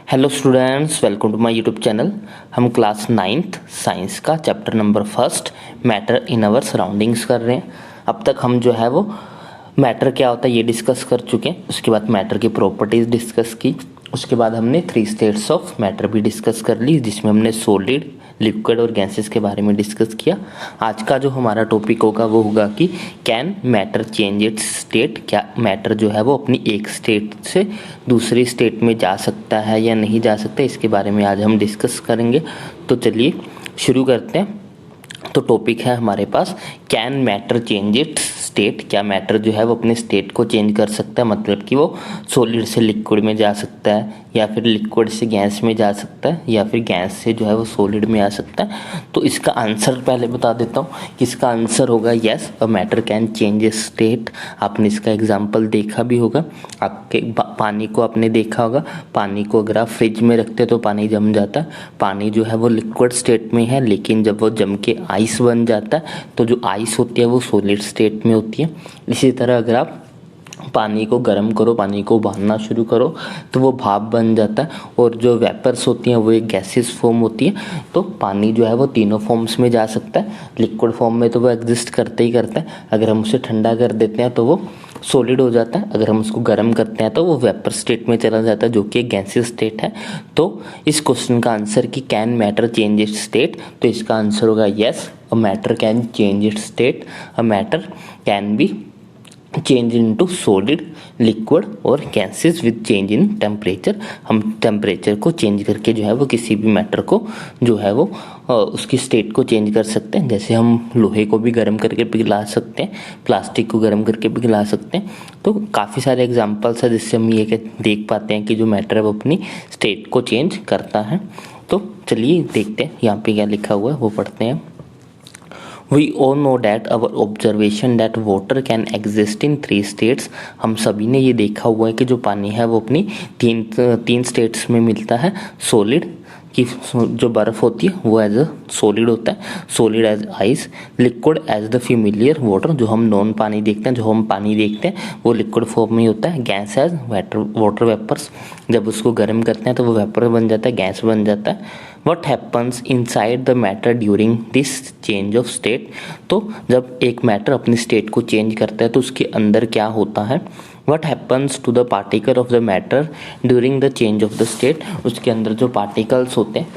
Hello students, welcome to my YouTube channel. हम class 9th science का chapter number first matter in our surroundings कर रहे हैं। अब तक हम जो है वो मैटर क्या होता है ये डिस्कस कर चुके हैं। उसके बाद मैटर की प्रॉपर्टीज़ डिस्कस की। उसके बाद हमने 3 स्टेट्स ऑफ मैटर भी डिस्कस कर ली, जिसमें हमने सॉलिड, लिक्विड और गैसेस के बारे में डिस्कस किया। आज का जो हमारा टॉपिक होगा वो होगा कि can matter change its state. क्या मैटर जो है वो अपनी एक स्टेट से दूसरी स्टेट में जा सकता है या नहीं जा सकता, इसके बारे में आज हम डिस्कस करेंगे। तो चलिए शुरू करते हैं। तो टॉपिक है हमारे पास can matter change its state. क्या मैटर जो है वो अपने स्टेट को चेंज कर सकता है, मतलब कि वो सॉलिड से लिक्विड में जा सकता है, या फिर लिक्विड से गैस में जा सकता है, या फिर गैस से जो है वो सॉलिड में आ सकता है। तो इसका आंसर पहले बता देता हूँ कि इसका आंसर होगा yes, a matter can change its state. आपने इसका एग्जाम्पल देखा भी होगा। आपके पानी को आपने देखा होगा। पानी को अगर आप फ्रिज में रखते हैं तो पानी जम जाता है। पानी जो है वो लिक्विड स्टेट में है, लेकिन जब वो जम के आइस बन जाता है तो जो आइस होती है वो सॉलिड स्टेट में होती है। इसी तरह अगर आप पानी को गर्म करो, पानी को उबालना शुरू करो तो वो भाप बन जाता है, और जो वेपर्स होती हैं वो एक गैसेस फॉर्म होती है। तो पानी जो है वो तीनों फॉर्म्स में जा सकता है। लिक्विड फॉर्म में तो वो एग्जिस्ट करते ही करता है। अगर हम उसे ठंडा कर देते हैं तो वो सॉलिड हो जाता है। अगर हम उसको गर्म करते हैं तो वो वेपर स्टेट में चला जाता है, जो कि एक गैसेस स्टेट है। तो इस क्वेश्चन का आंसर कि can matter change its state, तो इसका आंसर होगा yes, a matter can change its state. A matter can be change into solid, liquid और gases with change in temperature. हम टेम्परेचर को चेंज करके जो है वो किसी भी मैटर को जो है वो उसकी स्टेट को चेंज कर सकते हैं। जैसे हम लोहे को भी गर्म करके पिघला सकते हैं, प्लास्टिक को गर्म करके पिघला सकते हैं। तो काफ़ी सारे एग्जांपल्स है जिससे हम ये देख पाते हैं कि जो मैटर है वो अपनी स्टेट को चेंज करता है। तो चलिए देखते हैं यहाँ पे क्या लिखा हुआ है, वो पढ़ते हैं। We all know that our observation that water can exist in 3 states। हम सभी ने ये देखा हुआ है कि जो पानी है वो अपनी तीन स्टेट्स में मिलता है। सॉलिड की जो बर्फ़ होती है वो एज अ सॉलिड होता है, solid as ice. Liquid as the familiar water, जो हम नॉन पानी देखते हैं, जो हम पानी देखते हैं वो लिक्विड फॉर्म में होता है। गैस एज वाटर वेपर्स, जब उसको गर्म करते हैं तो वो वेपर बन जाता है, गैस बन जाता है। What happens inside the matter during this change of state? तो जब एक मैटर अपनी स्टेट को चेंज करता है तो उसके अंदर क्या होता है। What happens to the particle of the matter during the change of the state? उसके अंदर जो पार्टिकल्स होते हैं,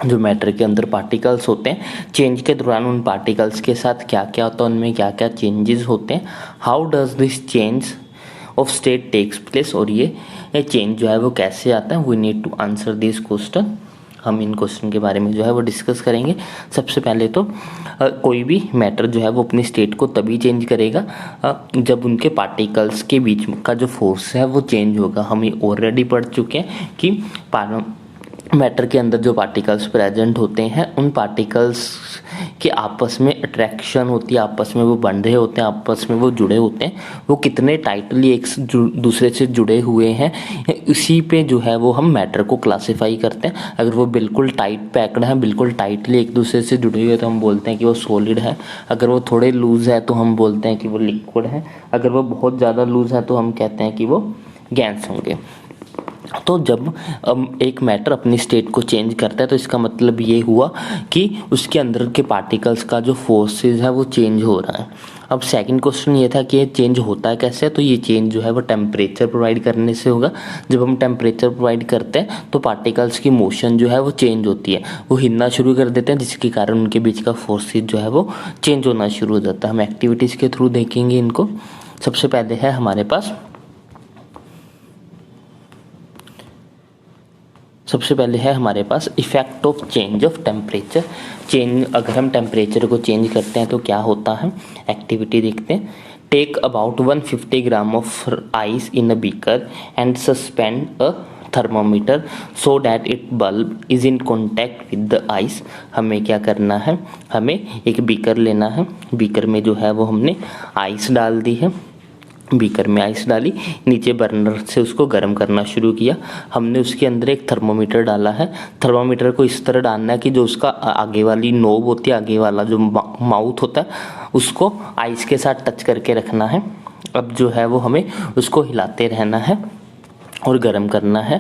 जो मैटर के अंदर पार्टिकल्स होते हैं, चेंज के दौरान उन पार्टिकल्स के साथ क्या क्या होता है, उनमें क्या क्या चेंजेस होते हैं। How does this change of state takes place, और ये चेंज जो है वो कैसे आता है। We need to answer this question. हम इन क्वेश्चन के बारे में जो है वो डिस्कस करेंगे। सबसे पहले तो कोई भी मैटर जो है वो अपनी स्टेट को तभी चेंज करेगा जब उनके पार्टिकल्स के बीच का जो फोर्स है वो चेंज होगा। हम ये ऑलरेडी पढ़ चुके हैं कि मैटर के अंदर जो पार्टिकल्स प्रेजेंट होते हैं उन पार्टिकल्स के आपस में अट्रैक्शन होती है, आपस में वो बंधे होते हैं, आपस में वो जुड़े होते हैं। वो कितने टाइटली एक दूसरे से जुड़े हुए हैं, इसी पे जो है वो हम मैटर को क्लासिफाई करते हैं। अगर वो बिल्कुल टाइट पैक्ड है, बिल्कुल टाइटली एक दूसरे से जुड़े हुए, तो हम बोलते हैं कि वो सॉलिड है। अगर वो थोड़े लूज है तो हम बोलते हैं कि वो लिक्विड है। अगर वो बहुत ज़्यादा लूज है तो हम कहते हैं कि वो गैस होंगे। तो जब एक मैटर अपनी स्टेट को चेंज करता है तो इसका मतलब ये हुआ कि उसके अंदर के पार्टिकल्स का जो फोर्सेस है वो चेंज हो रहा है। अब सेकंड क्वेश्चन ये था कि ये चेंज होता है कैसे, तो ये चेंज जो है वो टेम्परेचर प्रोवाइड करने से होगा। जब हम टेम्परेचर प्रोवाइड करते हैं तो पार्टिकल्स की मोशन जो है वो चेंज होती है, वो हिलना शुरू कर देते हैं, जिसके कारण उनके बीच का फोर्सेस जो है वो चेंज होना शुरू हो जाता है। हम एक्टिविटीज़ के थ्रू देखेंगे इनको। सबसे पहले है हमारे पास effect of change of temperature. Change, अगर हम टेम्परेचर को चेंज करते हैं तो क्या होता है। एक्टिविटी देखते हैं। Take about 150 gram of ice in a beaker and suspend a thermometer so that it bulb is in contact with the ice. हमें क्या करना है, हमें एक बीकर लेना है। बीकर में जो है वो हमने आइस डाल दी है, बीकर में आइस डाली, नीचे बर्नर से उसको गर्म करना शुरू किया। हमने उसके अंदर एक थर्मोमीटर डाला है। थर्मोमीटर को इस तरह डालना है कि जो उसका आगे वाली नोब होती है, आगे वाला जो माउथ होता है, उसको आइस के साथ टच करके रखना है। अब जो है वो हमें उसको हिलाते रहना है और गर्म करना है।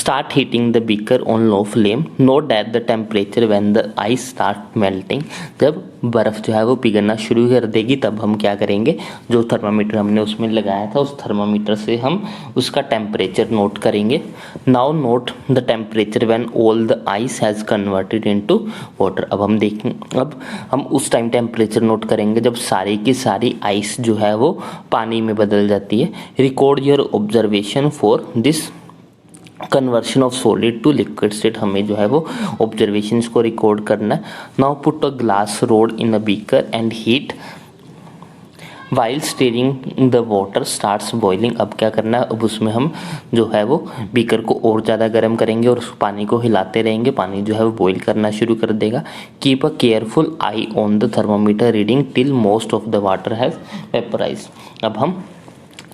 Start heating the beaker on low flame, note that the temperature when the ice start melting. जब बर्फ़ जो है वो पिघलना शुरू कर देगी तब हम क्या करेंगे, जो थर्मामीटर हमने उसमें लगाया था उस थर्मामीटर से हम उसका टेम्परेचर नोट करेंगे। Now note the temperature when all the ice has converted into water. अब हम उस टाइम टेम्परेचर नोट करेंगे जब सारी की सारी आइस जो है वो पानी में बदल जाती है। Record your observation for this conversion of solid to liquid state. हमें जो है वो ऑब्जर्वेशंस को रिकॉर्ड करना है। Now put a glass rod in a beaker and heat while stirring the water starts boiling. अब क्या करना है, अब उसमें हम जो है वो बीकर को और ज़्यादा गर्म करेंगे और उस पानी को हिलाते रहेंगे, पानी जो है वो बॉईल करना शुरू कर देगा। Keep a careful I on the thermometer reading till most of the water has vaporise. अब हम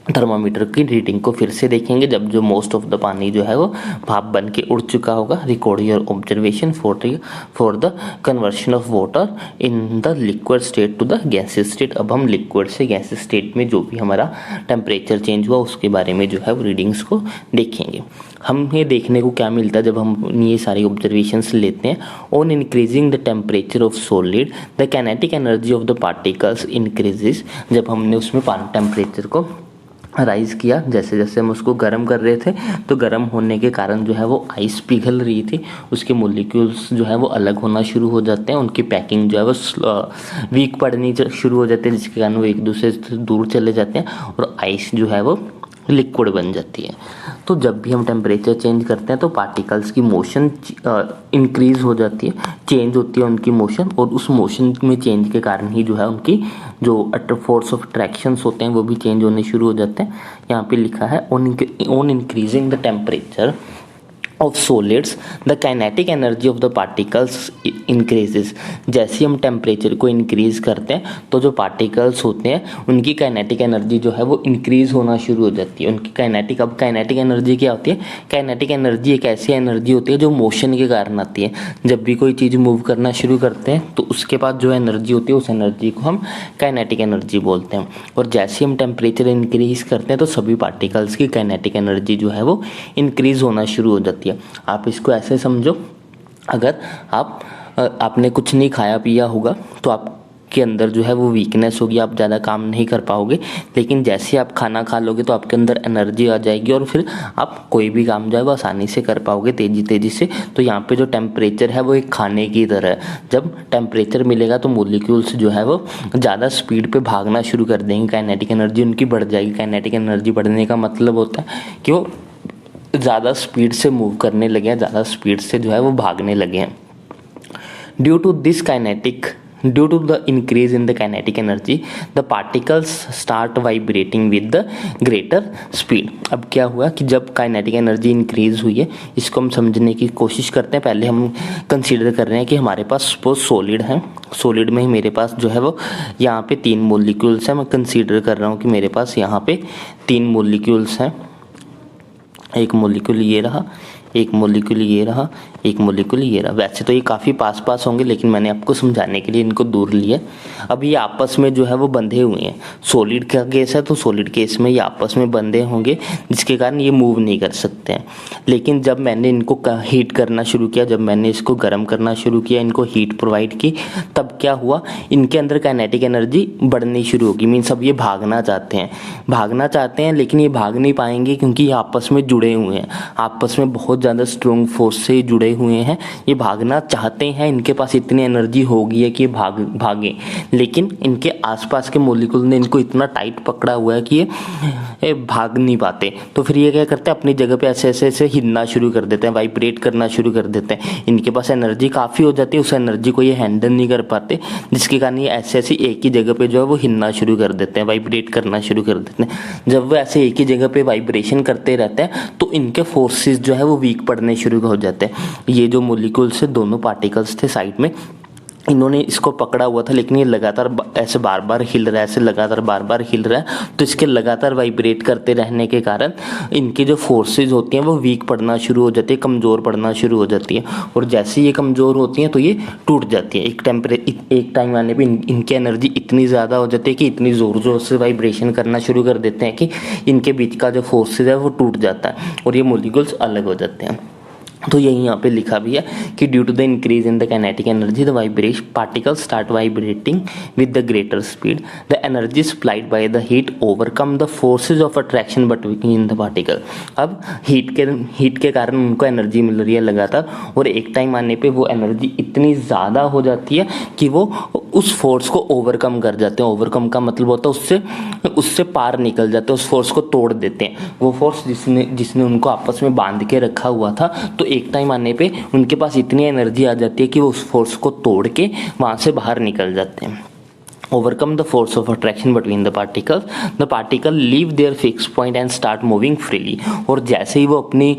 थर्मामीटर की रीडिंग को फिर से देखेंगे जब जो मोस्ट ऑफ द पानी जो है वो भाप बन के उड़ चुका होगा। Record your observation for the conversion of water in the liquid state to the gases state. अब हम लिक्विड से गैसेस स्टेट में जो भी हमारा टेम्परेचर चेंज हुआ उसके बारे में जो है वो रीडिंग्स को देखेंगे। हमें देखने को क्या मिलता है जब हम ये सारी ऑब्जर्वेशंस लेते हैं। On increasing the temperature of solid the kinetic energy of the particles increases. जब हमने उसमें टेम्परेचर को राइज़ किया, जैसे जैसे हम उसको गर्म कर रहे थे तो गर्म होने के कारण जो है वो आइस पिघल रही थी, उसके मोलिक्यूल्स जो है वो अलग होना शुरू हो जाते हैं, उनकी पैकिंग जो है वो वीक पड़नी शुरू हो जाती है, जिसके कारण वो एक दूसरे से दूर चले जाते हैं और आइस जो है वो लिक्विड बन जाती है। तो जब भी हम टेम्परेचर चेंज करते हैं तो पार्टिकल्स की मोशन इंक्रीज हो जाती है, चेंज होती है उनकी मोशन, और उस मोशन में चेंज के कारण ही जो है उनकी जो फोर्स ऑफ अट्रैक्शंस होते हैं वो भी चेंज होने शुरू हो जाते हैं। यहाँ पे लिखा है on increasing the temperature of solids the kinetic energy of the particles increases. जैसे हम टेम्परेचर को इंक्रीज करते हैं तो जो पार्टिकल्स होते हैं उनकी काइनेटिक एनर्जी जो है वो इंक्रीज होना शुरू हो जाती है। उनकी काइनेटिक एनर्जी क्या होती है, काइनेटिक एनर्जी एक ऐसी एनर्जी होती है जो मोशन के कारण आती है। जब भी कोई चीज़ मूव करना शुरू करते हैं तो उसके बाद जो एनर्जी होती है उस एनर्जी को हम काइनेटिक एनर्जी बोलते हैं। और जैसे हम टेम्परेचर इंक्रीज करते हैं तो सभी पार्टिकल्स की काइनेटिक एनर्जी जो है वो इंक्रीज होना शुरू हो जाती है। आप इसको ऐसे समझो, अगर आपने कुछ नहीं खाया पिया होगा तो आपके अंदर जो है वो वीकनेस होगी, आप ज़्यादा काम नहीं कर पाओगे। लेकिन जैसे आप खाना खा लोगे तो आपके अंदर एनर्जी आ जाएगी और फिर आप कोई भी काम जो है वो आसानी से कर पाओगे, तेज़ी से। तो यहाँ पे जो टेम्परेचर है वो एक खाने की तरह है। जब टेम्परेचर मिलेगा तो मोलिक्यूल्स जो है वो ज़्यादा स्पीड पे भागना शुरू कर देंगे, काइनेटिक एनर्जी उनकी बढ़ जाएगी। काइनेटिक एनर्जी बढ़ने का मतलब होता है कि वो ज़्यादा स्पीड से मूव करने लगे हैं, ज़्यादा स्पीड से जो है वो भागने लगे हैं। Due to the increase in the kinetic energy the particles start vibrating with the greater speed. अब क्या हुआ कि जब काइनेटिक एनर्जी इंक्रीज हुई है, इसको हम समझने की कोशिश करते हैं। पहले हम कंसीडर कर रहे हैं कि हमारे पास सपोज सॉलिड है, सॉलिड में ही मेरे पास जो है वो यहाँ पे 3 मोलिक्यूल्स हैं। मैं कंसीडर कर रहा हूँ कि मेरे पास यहाँ पे 3 मोलिक्यूल्स हैं। एक मोलिक्यूल ये रहा, एक मोलिक्यूल ये रहा, एक मोलिक्यूल ये रहा। वैसे तो ये काफ़ी पास होंगे लेकिन मैंने आपको समझाने के लिए इनको दूर लिया। अब ये आपस में जो है वो बंधे हुए हैं। सॉलिड का केस है तो सॉलिड केस में ये आपस में बंधे होंगे जिसके कारण ये मूव नहीं कर सकते हैं। लेकिन जब मैंने इनको हीट करना शुरू किया, जब मैंने इसको गर्म करना शुरू किया, इनको हीट प्रोवाइड की, तब क्या हुआ, इनके अंदर काइनेटिक एनर्जी बढ़नी शुरू होगी। मीन्स अब ये भागना चाहते हैं लेकिन ये भाग नहीं पाएंगे क्योंकि ये आपस में जुड़े हुए हैं, आपस में बहुत ज़्यादा स्ट्रॉन्ग फोर्स से जुड़े हुए हैं। ये भागना चाहते हैं, इनके पास इतनी एनर्जी हो गई है कि ये भागें, लेकिन इनके आसपास के मॉलिक्यूल ने इनको इतना टाइट पकड़ा हुआ है कि ये भाग नहीं पाते। तो फिर ये क्या करते हैं, अपनी जगह पे ऐसे हिलना शुरू कर देते हैं, वाइब्रेट करना शुरू कर देते हैं। इनके पास एनर्जी काफ़ी हो जाती है, उस एनर्जी को ये हैंडल नहीं कर पाते, जिसके कारण ये ऐसे एक ही जगह पे जो है वो हिलना शुरू कर देते हैं, वाइब्रेट करना शुरू कर देते हैं। जब वो ऐसे एक ही जगह पे वाइब्रेशन करते रहते हैं तो इनके फोर्सेस जो है वो वीक पड़ने शुरू हो जाते हैं। ये जो मोलिक्यूल्स से दोनों पार्टिकल्स थे साइड में, इन्होंने इसको पकड़ा हुआ था, लेकिन ये लगातार ऐसे बार बार हिल रहा है, ऐसे लगातार बार बार हिल रहा है। तो इसके लगातार वाइब्रेट करते रहने के कारण इनकी जो फोर्सेज होती हैं वो वीक पड़ना शुरू हो जाती है, कमज़ोर पड़ना शुरू हो जाती है। और जैसे ये कमज़ोर होती हैं तो ये टूट जाती है। एक टाइम आने पे इनकी एनर्जी इतनी ज़्यादा हो जाती है कि इतनी ज़ोर ज़ोर से वाइब्रेशन करना शुरू कर देते हैं कि इनके बीच का जो फोर्सेज है वो टूट जाता है और ये मोलिक्यूल्स अलग हो जाते हैं। तो यही यहाँ पे लिखा भी है कि due to the increase in the kinetic energy the vibration particles start vibrating with the greater speed, the energy supplied by the heat overcome the forces of attraction between the particle. अब heat के कारण उनको energy मिल रही है लगातार, और एक time आने पे वो एनर्जी इतनी ज़्यादा हो जाती है कि वो उस फोर्स को ओवरकम कर जाते हैं। ओवरकम का मतलब होता है उससे पार निकल जाते हैं, उस फोर्स को तोड़ देते हैं। वो फोर्स जिसने उनको आपस में बांध के रखा हुआ था, तो एक टाइम आने पे उनके पास इतनी एनर्जी आ जाती है कि वो उस फोर्स को तोड़ के वहाँ से बाहर निकल जाते हैं। overcome the force of attraction between the particle leave their fixed point and start moving freely। और जैसे ही वो अपनी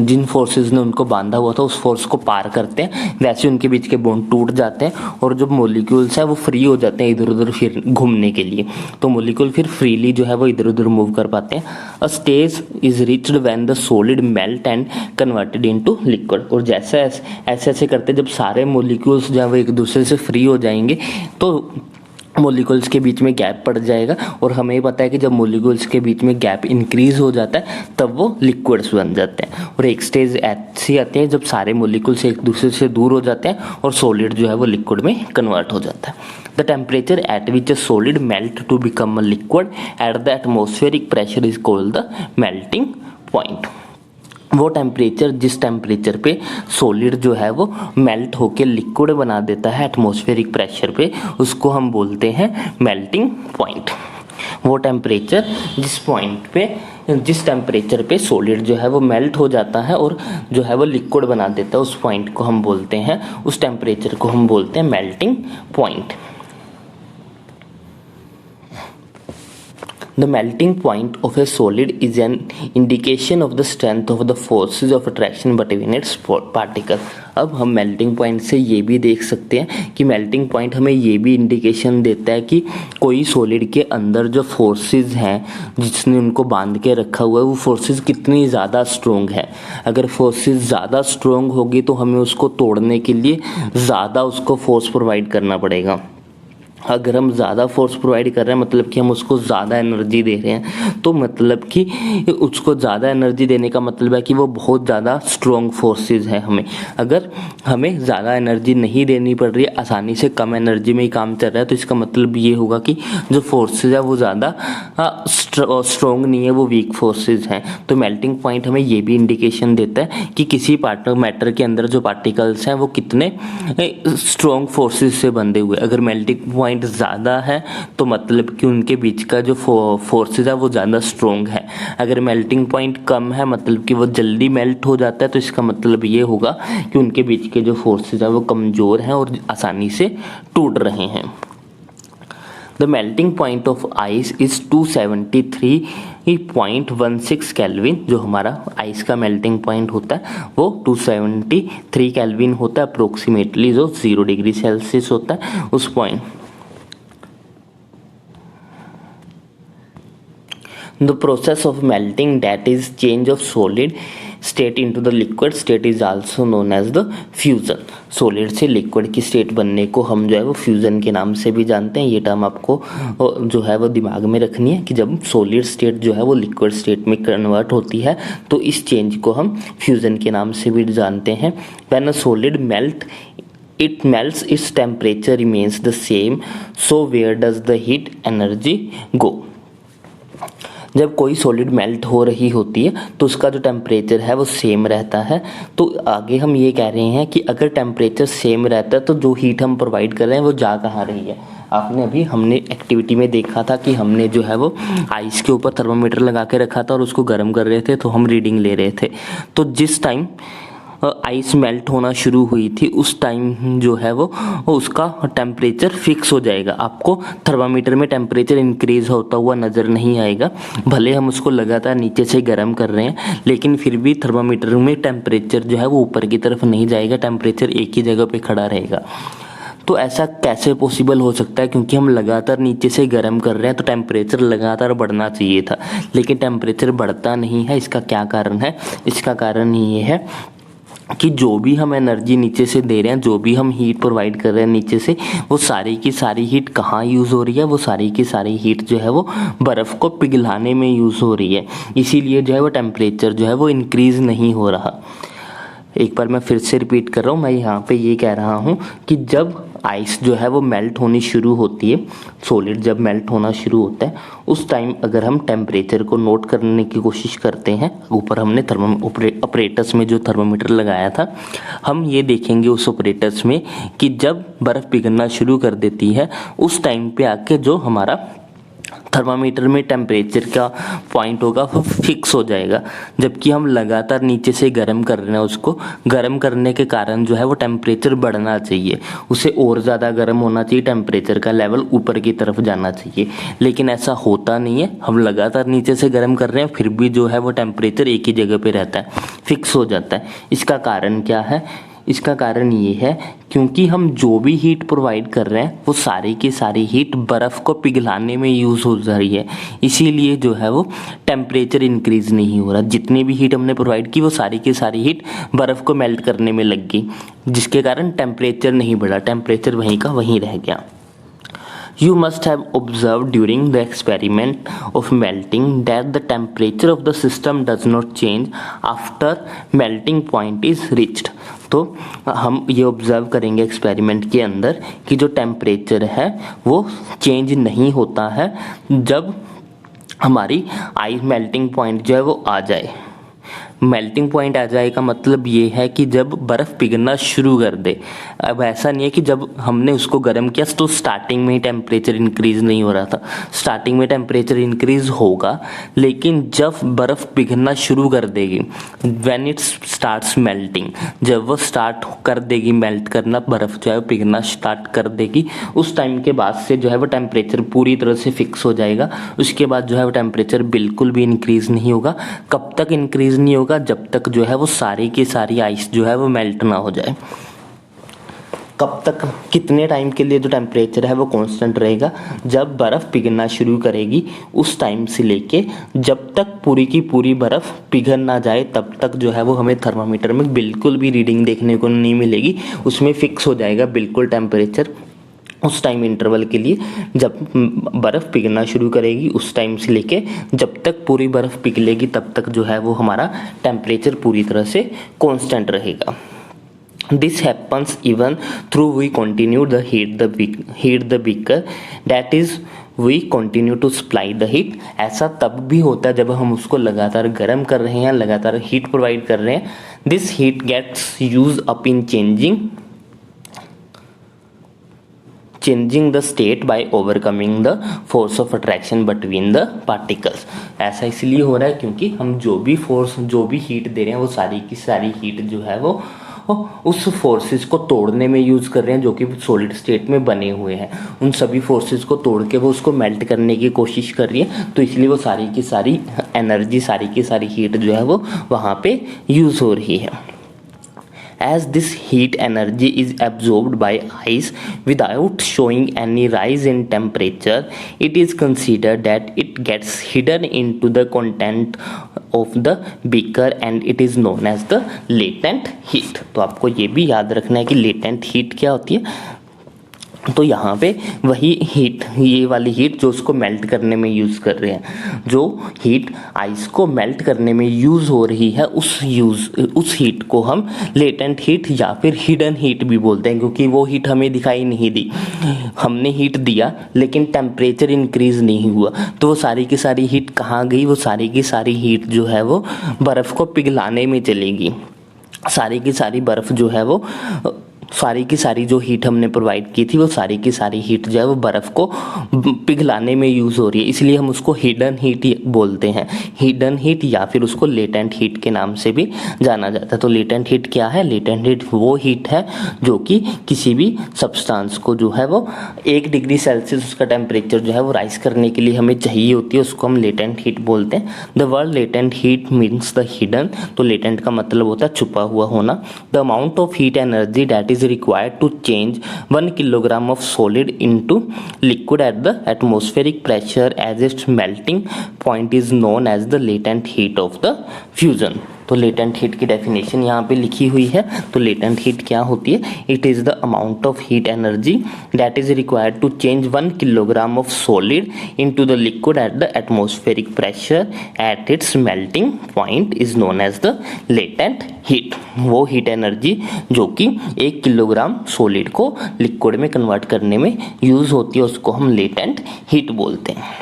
जिन फोर्सेस ने उनको बांधा हुआ था उस फोर्स को पार करते हैं, वैसे उनके बीच के बॉन्ड टूट जाते हैं और जो मोलिक्यूल्स हैं वो फ्री हो जाते हैं इधर उधर फिर घूमने के लिए। तो मोलिक्यूल फिर फ्रीली जो है वो इधर उधर मूव कर पाते हैं। A stage is reached when the solid melt and converted into liquid. और जैसे ऐसे करते जब सारे मोलिक्यूल्स जो है वो एक दूसरे से फ्री हो जाएंगे तो मोलिक्यूल्स के बीच में गैप पड़ जाएगा। और हमें पता है कि जब मोलिक्यूल्स के बीच में गैप इंक्रीज हो जाता है तब वो लिक्विड्स बन जाते हैं। और एक स्टेज ऐसी आती है जब सारे मोलिक्यूल्स एक दूसरे से दूर हो जाते हैं और सॉलिड जो है वो लिक्विड में कन्वर्ट हो जाता है। The temperature at which a solid melt to become a liquid at the atmospheric pressure is called the melting point. वो टेम्परेचर जिस टेम्परेचर पे सॉलिड जो है वो मेल्ट होके लिक्विड बना देता है एटमॉस्फेरिक प्रेशर पे, उसको हम बोलते हैं मेल्टिंग पॉइंट। वो टेम्परेचर जिस टेम्परेचर पे सॉलिड जो है वो मेल्ट हो जाता है और जो है वो लिक्विड बना देता है, उस पॉइंट को हम बोलते हैं, उस टेम्परेचर को हम बोलते हैं melting point. The melting point of a solid is an indication of the strength of the forces of attraction between its particles। अब हम मेल्टिंग पॉइंट से ये भी देख सकते हैं कि मेल्टिंग पॉइंट हमें ये भी इंडिकेशन देता है कि कोई सॉलिड के अंदर जो फोर्सेस हैं जिसने उनको बांध के रखा हुआ है वो फोर्सेस कितनी ज़्यादा स्ट्रोंग है। अगर फोर्सेस ज़्यादा स्ट्रोंग होगी तो हमें उसको तोड़ने के लिए ज़्यादा उसको फोर्स प्रोवाइड करना पड़ेगा। अगर हम ज़्यादा फोर्स प्रोवाइड कर रहे हैं मतलब कि हम उसको ज़्यादा एनर्जी दे रहे हैं, तो मतलब कि उसको ज़्यादा एनर्जी देने का मतलब है कि वो बहुत ज़्यादा स्ट्रॉन्ग फोर्सेस है। अगर हमें ज़्यादा एनर्जी नहीं देनी पड़ रही है, आसानी से कम एनर्जी में ही काम चल रहा है, तो इसका मतलब ये होगा कि जो फोर्सेज है वो ज़्यादा स्ट्रॉन्ग नहीं है, वो वीक फोर्सेज हैं। तो मेल्टिंग पॉइंट हमें ये भी इंडिकेशन देता है कि किसी मैटर के अंदर जो पार्टिकल्स हैं वो कितने स्ट्रॉन्ग फोर्सेज से बंधे हुए। अगर मेल्टिंग पॉइंट ज़्यादा है तो मतलब कि उनके बीच का जो फोर्सेज है वो ज़्यादा स्ट्रॉन्ग है। अगर मेल्टिंग पॉइंट कम है मतलब कि वो जल्दी मेल्ट हो जाता है, तो इसका मतलब ये होगा कि उनके बीच के जो फोर्सेज है वो कमज़ोर हैं और आसानी से टूट रहे हैं। The melting point of ice is 273.16 kelvin. जो हमारा आइस का मेल्टिंग पॉइंट होता है वो 273 केल्विन होता है अप्रोक्सीमेटली, जो 0 डिग्री सेल्सियस होता है उस point. The process of melting, that is change of solid state into the liquid state, is also known as the fusion। Solid से लिक्विड की स्टेट बनने को हम जो है वो फ्यूज़न के नाम से भी जानते हैं। ये टर्म आपको जो है वो दिमाग में रखनी है कि जब सॉलिड स्टेट जो है वो लिक्विड स्टेट में कन्वर्ट होती है तो इस चेंज को हम फ्यूज़न के नाम से भी जानते हैं। When a solid it melts, its temperature remains the same, so where does the heat energy go? जब कोई सॉलिड मेल्ट हो रही होती है तो उसका जो टेम्परेचर है वो सेम रहता है। तो आगे हम ये कह रहे हैं कि अगर टेम्परेचर सेम रहता है तो जो हीट हम प्रोवाइड कर रहे हैं वो जा कहाँ रही है। हमने एक्टिविटी में देखा था कि हमने जो है वो आइस के ऊपर थर्मामीटर लगा के रखा था और उसको गर्म कर रहे थे, तो हम रीडिंग ले रहे थे। तो जिस टाइम आइस मेल्ट होना शुरू हुई थी उस टाइम जो है वो उसका टेम्परेचर फिक्स हो जाएगा। आपको थर्मामीटर में टेम्परेचर इंक्रीज होता हुआ नज़र नहीं आएगा, भले हम उसको लगातार नीचे से गर्म कर रहे हैं लेकिन फिर भी थर्मामीटर में टेम्परेचर जो है वो ऊपर की तरफ नहीं जाएगा, टेम्परेचर एक ही जगह पे खड़ा रहेगा। तो ऐसा कैसे पॉसिबल हो सकता है, क्योंकि हम लगातार नीचे से गर्म कर रहे हैं तो टेम्परेचर लगातार बढ़ना चाहिए था, लेकिन टेम्परेचर बढ़ता नहीं है। इसका क्या कारण है? इसका कारण ये है कि जो भी हम एनर्जी नीचे से दे रहे हैं, जो भी हम हीट प्रोवाइड कर रहे हैं नीचे से, वो सारी की सारी हीट कहाँ यूज़ हो रही है? वो सारी की सारी हीट जो है वो बर्फ़ को पिघलाने में यूज़ हो रही है। इसीलिए जो है वो टेम्परेचर जो है वो इंक्रीज़ नहीं हो रहा। एक बार मैं फिर से रिपीट कर रहा हूँ, मैं यहाँ पे ये कह रहा हूँ कि जब आइस जो है वो मेल्ट होनी शुरू होती है, सॉलिड जब मेल्ट होना शुरू होता है, उस टाइम अगर हम टेम्परेचर को नोट करने की कोशिश करते हैं, ऊपर हमने ऑपरेटस में जो थर्मोमीटर लगाया था, हम ये देखेंगे उस ऑपरेटस में कि जब बर्फ़ पिघलना शुरू कर देती है उस टाइम पे आके जो हमारा थर्मामीटर में टेम्परेचर का पॉइंट होगा वो फिक्स हो जाएगा। जबकि हम लगातार नीचे से गर्म कर रहे हैं, उसको गर्म करने के कारण जो है वो टेम्परेचर बढ़ना चाहिए, उसे और ज़्यादा गर्म होना चाहिए, टेम्परेचर का लेवल ऊपर की तरफ जाना चाहिए, लेकिन ऐसा होता नहीं है। हम लगातार नीचे से गर्म कर रहे हैं, फिर भी जो है वो टेम्परेचर एक ही जगह पे रहता है, फिक्स हो जाता है। इसका कारण क्या है? इसका कारण ये है क्योंकि हम जो भी हीट प्रोवाइड कर रहे हैं वो सारी की सारी हीट बर्फ़ को पिघलाने में यूज़ हो जा रही है, इसीलिए जो है वो टेम्परेचर इंक्रीज़ नहीं हो रहा। जितनी भी हीट हमने प्रोवाइड की वो सारी की सारी हीट बर्फ़ को मेल्ट करने में लग गई, जिसके कारण टेम्परेचर नहीं बढ़ा, टेम्परेचर वहीं का वहीं रह गया। You must have observed during the experiment of melting that the temperature of the system does not change after melting point is reached. तो हम ये ऑब्ज़र्व करेंगे एक्सपेरिमेंट के अंदर कि जो टेम्परेचर है वो चेंज नहीं होता है जब हमारी आइस मेल्टिंग पॉइंट जो है वो आ जाए। मेल्टिंग पॉइंट आ जाए का मतलब ये है कि जब बर्फ़ पिघलना शुरू कर दे। अब ऐसा नहीं है कि जब हमने उसको गर्म किया तो स्टार्टिंग में ही टेम्परेचर इंक्रीज़ नहीं हो रहा था, स्टार्टिंग में टेम्परेचर इंक्रीज़ होगा, लेकिन जब बर्फ़ पिघलना शुरू कर देगी, व्हेन इट स्टार्ट्स मेल्टिंग, जब वो स्टार्ट कर देगी मेल्ट करना, बर्फ़ जो है पिघलना स्टार्ट कर देगी, उस टाइम के बाद से जो है वो टेम्परेचर पूरी तरह से फिक्स हो जाएगा। उसके बाद जो है वो टेम्परेचर बिल्कुल भी इंक्रीज़ नहीं होगा। कब तक इंक्रीज़ नहीं होगा? जब तक जो है वो सारी की सारी आइस जो है वो मेल्ट ना हो जाए। कब तक, कितने टाइम के लिए जो टेम्परेचर है वो कांस्टेंट रहेगा? जब बर्फ़ पिघलना शुरू करेगी उस टाइम से लेके जब तक पूरी की पूरी बर्फ़ पिघल ना जाए तब तक जो है वो हमें थर्मामीटर में बिल्कुल भी रीडिंग देखने को नहीं मिलेगी, उसमें फिक्स हो जाएगा बिल्कुल टेम्परेचर। उस टाइम इंटरवल के लिए जब बर्फ़ पिघलना शुरू करेगी उस टाइम से लेके जब तक पूरी बर्फ़ पिघलेगी तब तक जो है वो हमारा टेम्परेचर पूरी तरह से कांस्टेंट रहेगा। This happens even through we continue the heat the beaker, that is we continue to supply the heat। ऐसा तब भी होता है जब हम उसको लगातार गर्म कर रहे हैं, लगातार हीट प्रोवाइड कर रहे हैं। This heat gets used up in changing the state by overcoming the force of attraction between the particles। ऐसा इसलिए हो रहा है क्योंकि हम जो भी फोर्स, जो भी हीट दे रहे हैं वो सारी की सारी हीट जो है वो उस फोर्सेस को तोड़ने में यूज़ कर रहे हैं जो कि सॉलिड स्टेट में बने हुए हैं। उन सभी फोर्सेस को तोड़ के वो उसको मेल्ट करने की कोशिश कर रही है, तो इसलिए वो सारी की सारी एनर्जी, सारी की सारी हीट जो है वो वहाँ पे यूज़ हो रही है। As this heat energy is absorbed by ice without showing any rise in temperature, it is considered that it gets hidden into the content of the beaker and it is known as the latent heat। तो आपको ये भी याद रखना है कि latent heat क्या होती है। तो यहाँ पे वही हीट, ये वाली हीट जो उसको मेल्ट करने में यूज़ कर रहे हैं, जो हीट आइस को मेल्ट करने में यूज़ हो रही है, उस हीट को हम लेटेंट हीट या फिर हिडन हीट भी बोलते हैं, क्योंकि वो हीट हमें दिखाई नहीं दी। हमने हीट दिया लेकिन टेम्परेचर इंक्रीज़ नहीं हुआ, तो वो सारी की सारी हीट कहाँ गई? वो सारी की सारी हीट जो है वो बर्फ़ को पिघलाने में चलेगी। सारी की सारी बर्फ़ जो है वो, सारी की सारी जो हीट हमने प्रोवाइड की थी वो सारी की सारी हीट जो है वो बर्फ़ को पिघलाने में यूज़ हो रही है, इसलिए हम उसको हिडन हीट बोलते हैं। हिडन हीट या फिर उसको लेटेंट हीट के नाम से भी जाना जाता है। तो लेटेंट हीट क्या है? लेटेंट हीट वो हीट है जो कि किसी भी सब्सटेंस को जो है वो 1 डिग्री सेल्सियस उसका टेम्परेचर जो है वो राइज करने के लिए हमें चाहिए होती है, उसको हम लेटेंट हीट बोलते हैं। The word latent heat means the hidden. तो लेटेंट का मतलब होता है छुपा हुआ होना। The amount of heat energy that is required to change 1 kilogram of solid into liquid at the atmospheric pressure as its melting point is known as the latent heat of the fusion। तो latent heat की definition यहाँ पे लिखी हुई है। तो latent heat क्या होती है? It is the amount of heat energy that is required to change 1 kilogram of solid into the liquid at the atmospheric pressure at its melting point is known as the latent heat. वो heat energy जो कि 1 kilogram solid को liquid में convert करने में use होती है उसको हम लेटेंट हीट बोलते हैं।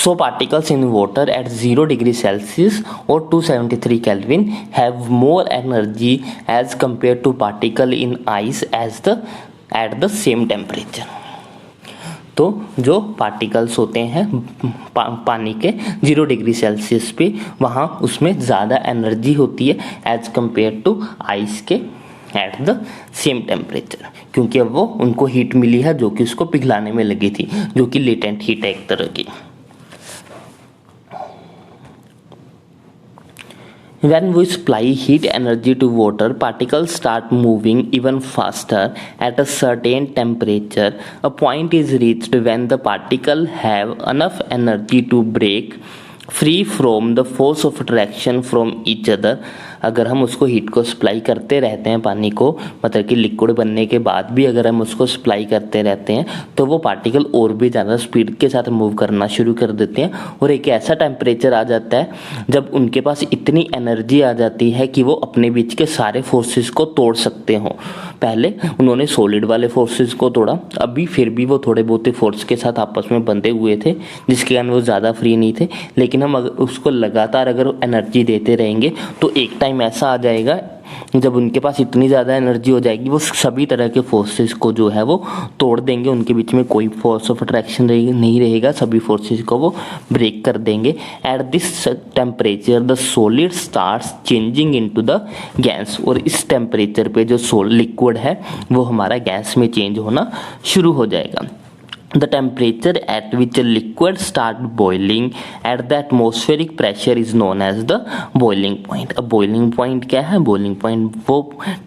So particles in water at 0 degree Celsius or 273 Kelvin have more energy as compared to particle in ice at the same temperature। तो जो पार्टिकल्स होते हैं पानी के 0 डिग्री सेल्सियस पे वहाँ उसमें ज़्यादा एनर्जी होती है एज कम्पेयर टू आइस के एट द सेम टेम्परेचर, क्योंकि अब वो उनको हीट मिली है जो कि उसको पिघलाने में लगी थी, जो कि लेटेंट हीट है एक तरह की। When we supply heat energy to water, particles start moving even faster at a certain temperature. A point is reached when the particle have enough energy to break free from the force of attraction from each other। अगर हम उसको heat को supply करते रहते हैं पानी को, मतलब कि लिक्विड बनने के बाद भी अगर हम उसको सप्लाई करते रहते हैं तो वो पार्टिकल और भी ज़्यादा स्पीड के साथ मूव करना शुरू कर देते हैं और एक ऐसा टेम्परेचर आ जाता है जब उनके पास इतनी एनर्जी आ जाती है कि वो अपने बीच के सारे फोर्सेस को तोड़ सकते हों। पहले उन्होंने सॉलिड वाले फोर्सेस को तोड़ा, अभी फिर भी वो थोड़े बहुत फोर्स के साथ आपस में बंधे हुए थे जिसके कारण वो ज़्यादा फ्री नहीं थे, लेकिन हम अगर उसको लगातार अगर एनर्जी देते रहेंगे तो एक टाइम ऐसा आ जाएगा जब उनके पास इतनी ज़्यादा एनर्जी हो जाएगी वो सभी तरह के फोर्सेस को जो है वो तोड़ देंगे, उनके बीच में कोई फोर्स ऑफ अट्रैक्शन नहीं रहेगा, सभी फोर्सेस को वो ब्रेक कर देंगे। At this temperature the solid starts changing into the gas, और इस टेम्परेचर पे जो लिक्विड है वो हमारा गैस में चेंज होना शुरू हो जाएगा। The temperature at which a liquid start boiling at the atmospheric pressure is known as the boiling point। अब boiling point क्या है? boiling point वो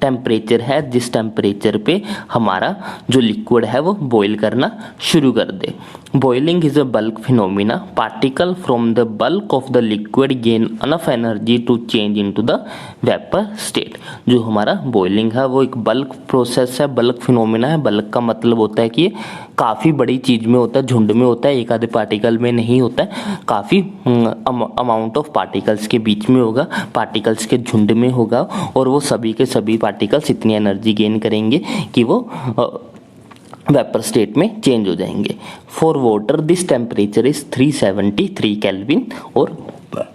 टेम्परेचर है जिस टेम्परेचर पे हमारा जो लिक्विड है वो बॉईल करना शुरू कर दे। Boiling is a bulk phenomena। Particle from the bulk of the liquid gain enough energy to change into the vapor state। जो हमारा boiling है वो एक bulk process है, bulk phenomena है। bulk का मतलब होता है कि काफ़ी बड़ी चीज़ में होता है, झुंड में होता है, एक आधे पार्टिकल में नहीं होता है, काफ़ी अमाउंट ऑफ पार्टिकल्स के बीच में होगा, पार्टिकल्स के झुंड में होगा और वो सभी के सभी पार्टिकल्स इतनी एनर्जी गेन करेंगे कि वो वेपर स्टेट में चेंज हो जाएंगे। For water this temperature is 373 kelvin और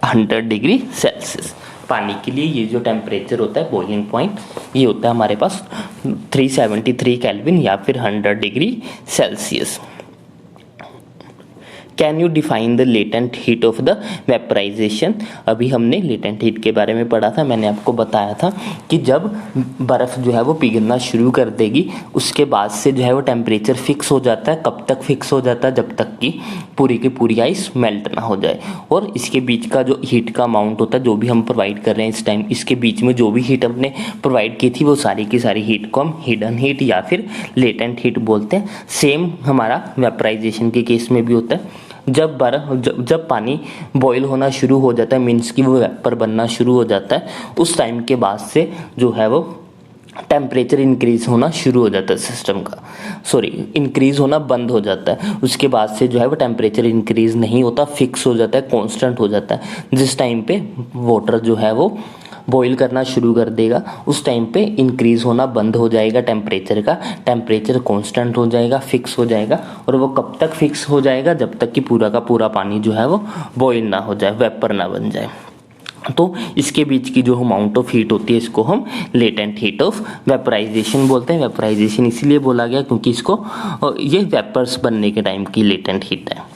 100 डिग्री सेल्सियस। पानी के लिए ये जो टेम्परेचर होता है बॉइलिंग पॉइंट ये होता है हमारे पास 373 केल्विन या फिर 100 degree Celsius. Can you define the latent heat of the vaporization. अभी हमने लेटेंट हीट के बारे में पढ़ा था, मैंने आपको बताया था कि जब बर्फ़ जो है वो पिघलना शुरू कर देगी उसके बाद से जो है वो टेम्परेचर फिक्स हो जाता है। कब तक फिक्स हो जाता है? जब तक कि पूरी की पूरी आइस मेल्ट ना हो जाए। और इसके बीच का जो हीट का अमाउंट होता है जो भी हम प्रोवाइड कर रहे हैं इस टाइम, इसके बीच में जो भी हीट हमने प्रोवाइड की थी वो सारी की सारी हीट को हम हिडन हीट या फिर लेटेंट हीट बोलते हैं। सेम हमारा वेपराइजेशन के केस में भी होता है। जब पानी बॉईल होना शुरू हो जाता है, मीन्स कि वो वेपर बनना शुरू हो जाता है, उस टाइम के बाद से जो है वो टेम्परेचर इंक्रीज होना शुरू हो जाता है सिस्टम का, इंक्रीज होना बंद हो जाता है। उसके बाद से जो है वो टेम्परेचर इंक्रीज नहीं होता, फिक्स हो जाता है, कांस्टेंट हो जाता है। जिस टाइम पे वाटर जो है वो बॉईल करना शुरू कर देगा उस टाइम पे इंक्रीज होना बंद हो जाएगा टेम्परेचर का, टेम्परेचर कांस्टेंट हो जाएगा, फिक्स हो जाएगा। और वो कब तक फिक्स हो जाएगा? जब तक कि पूरा का पूरा पानी जो है वो बॉईल ना हो जाए, वेपर ना बन जाए। तो इसके बीच की जो अमाउंट ऑफ हीट होती है इसको हम लेटेंट हीट ऑफ वेपराइजेशन बोलते हैं। वेपराइजेशन इसलिए बोला गया क्योंकि इसको ये वेपर्स बनने के टाइम की लेटेंट हीट है।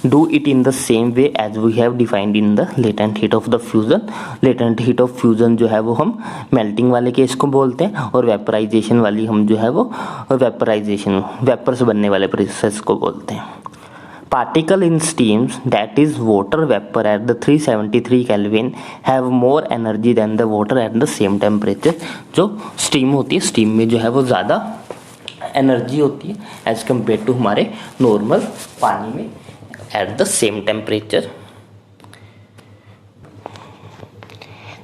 Do it in the same way as we have defined in the latent heat of the fusion। latent heat of fusion जो है वो हम melting वाले केस को बोलते हैं और वेपराइजेशन वाली हम जो है वो वेपराइजेशन वेपर्स बनने वाले प्रोसेस को बोलते हैं। Particle in steams, that is water vapor at the 373 Kelvin, have more energy than the water at the same temperature. जो स्टीम होती है, स्टीम में जो है वो ज़्यादा एनर्जी होती है एज कम्पेयर टू हमारे नॉर्मल पानी में at the same temperature.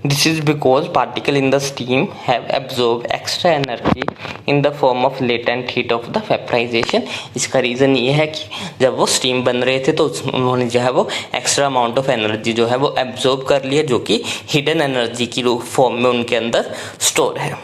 This is because particles in the steam have absorbed extra energy in the form of latent heat of the vaporization. इसका रीज़न ये है कि जब वो स्टीम बन रहे थे तो उन्होंने जो है वो एक्स्ट्रा अमाउंट ऑफ एनर्जी जो है वो एब्जॉर्ब कर लिया, जो कि हिडन एनर्जी की फॉर्म में उनके अंदर स्टोर है.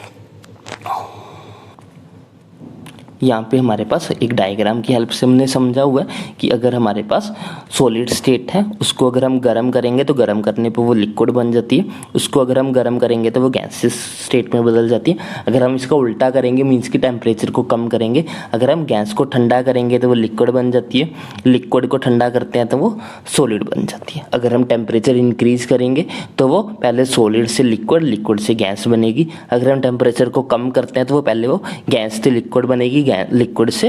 यहाँ पे हमारे पास एक डायग्राम की हेल्प से हमने समझा हुआ है कि अगर हमारे पास सॉलिड स्टेट है, उसको अगर हम गर्म करेंगे तो गर्म करने पे वो लिक्विड बन जाती है, उसको अगर हम गर्म करेंगे तो वो गैसेस स्टेट में बदल जाती है. अगर हम इसका उल्टा करेंगे मीन्स कि टेम्परेचर को कम करेंगे, अगर हम गैस को ठंडा करेंगे तो वो लिक्विड बन जाती है, लिक्विड को ठंडा करते हैं तो वो सॉलिड बन जाती है. अगर हम टेम्परेचर इंक्रीज करेंगे तो वो पहले सॉलिड से लिक्विड, लिक्विड से गैस बनेगी. अगर हम टेम्परेचर को कम करते हैं तो वो पहले वो गैस से लिक्विड बनेगी, लिक्विड से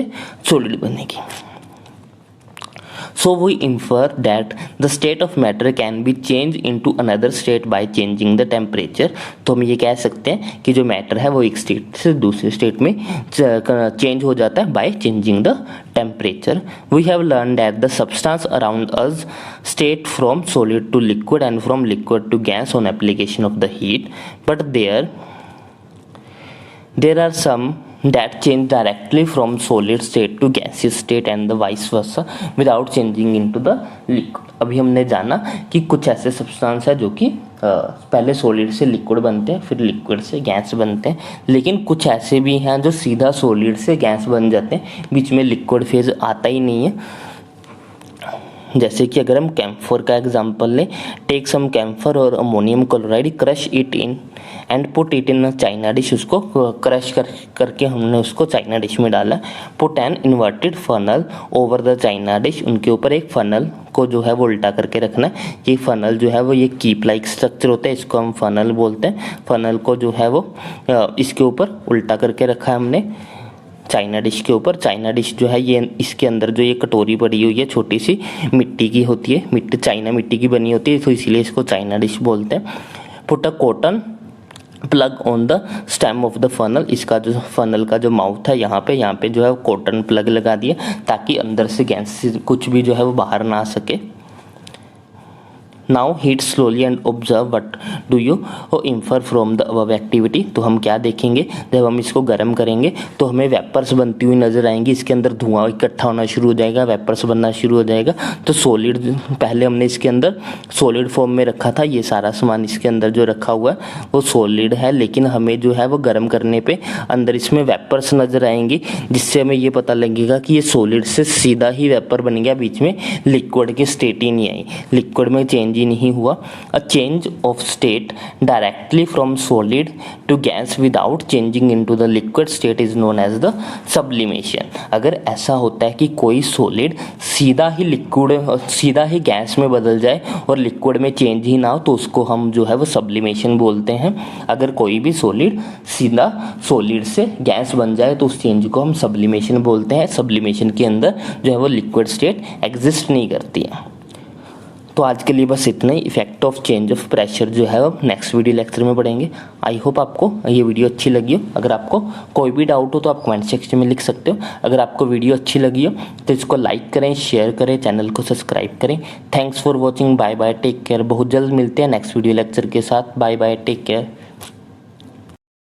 सॉलिड बनेगी. So we infer that the state of matter can be changed into another state by changing the temperature. तो हम ये कह सकते हैं कि जो मैटर है वो एक स्टेट से दूसरे स्टेट में चेंज हो जाता है by changing the temperature. We have learned that the substance around us state from solid to liquid and from liquid to gas on application of the heat, but there are some that change directly from solid state to gaseous state and the vice versa without changing into the liquid. अभी हमने जाना कि कुछ ऐसे substance है जो कि पहले सॉलिड से लिक्विड बनते हैं, फिर लिक्विड से गैस बनते हैं, लेकिन कुछ ऐसे भी हैं जो सीधा सॉलिड से गैस बन जाते हैं, बीच में लिक्विड फेज आता ही नहीं है. जैसे कि अगर हम कैम्फर का एग्जांपल लें, टेक सम कैम्फर और ammonium chloride, crush it in and put it in a China dish. उसको क्रश करके हमने उसको चाइना डिश में डाला. Put an inverted funnel over the China dish. उनके ऊपर एक फनल को जो है वो उल्टा करके रखना है. ये फनल जो है वो ये कीप लाइक स्ट्रक्चर होता है, इसको हम फनल बोलते हैं. फनल को जो है वो इसके ऊपर उल्टा करके रखा है हमने चाइना डिश के ऊपर. चाइना डिश जो है ये इसके अंदर जो ये कटोरी पड़ी हुई है छोटी सी मिट्टी की होती है, मिट्टी चाइना मिट्टी की बनी होती है, तो इसीलिए इसको चाइना डिश बोलते हैं. Put a cotton plug on the stem of the funnel. इसका जो फनल का जो माउथ है यहाँ पे जो है कॉटन प्लग लगा दिया ताकि अंदर से गैस से कुछ भी जो है वो बाहर ना आ सके. Now heat slowly and observe what do you infer from the above activity. तो हम क्या देखेंगे, जब हम इसको गर्म करेंगे तो हमें वेपर्स बनती हुई नजर आएंगी, इसके अंदर धुआं इकट्ठा होना शुरू हो जाएगा, वेपर्स बनना शुरू हो जाएगा. तो सॉलिड पहले हमने इसके अंदर सॉलिड फॉर्म में रखा था, ये सारा सामान इसके अंदर जो रखा हुआ है वो सॉलिड है, लेकिन हमें जो है वो गर्म करने पे अंदर इसमें वेपर्स नजर आएंगी, जिससे हमें ये पता लगेगा कि ये सॉलिड से सीधा ही वेपर बन गया, बीच में लिक्विड की स्टेट ही नहीं आई, लिक्विड में चेंज नहीं हुआ. A change of state directly from solid to gas without changing into the liquid state is known as the sublimation. अगर ऐसा होता है कि कोई सॉलिड सीधा ही लिक्विड सीधा ही गैस में बदल जाए और लिक्विड में चेंज ही ना हो तो उसको हम जो है वो सब्लिमेशन बोलते हैं. अगर कोई भी सॉलिड सीधा सॉलिड से गैस बन जाए तो उस चेंज को हम सब्लिमेशन बोलते हैं. सब्लिमेशन के अंदर जो है वो लिक्विड स्टेट एग्जिस्ट नहीं करती है. तो आज के लिए बस इतना ही. Effect of change of pressure जो है वो नेक्स्ट वीडियो लेक्चर में पढ़ेंगे. आई होप आपको ये वीडियो अच्छी लगी हो. अगर आपको कोई भी डाउट हो तो आप कमेंट सेक्शन में लिख सकते हो. अगर आपको वीडियो अच्छी लगी हो तो इसको लाइक करें, शेयर करें, चैनल को सब्सक्राइब करें. Thanks for watching. Bye bye, take care. बहुत जल्द मिलते हैं नेक्स्ट वीडियो लेक्चर के साथ. Bye bye, take care.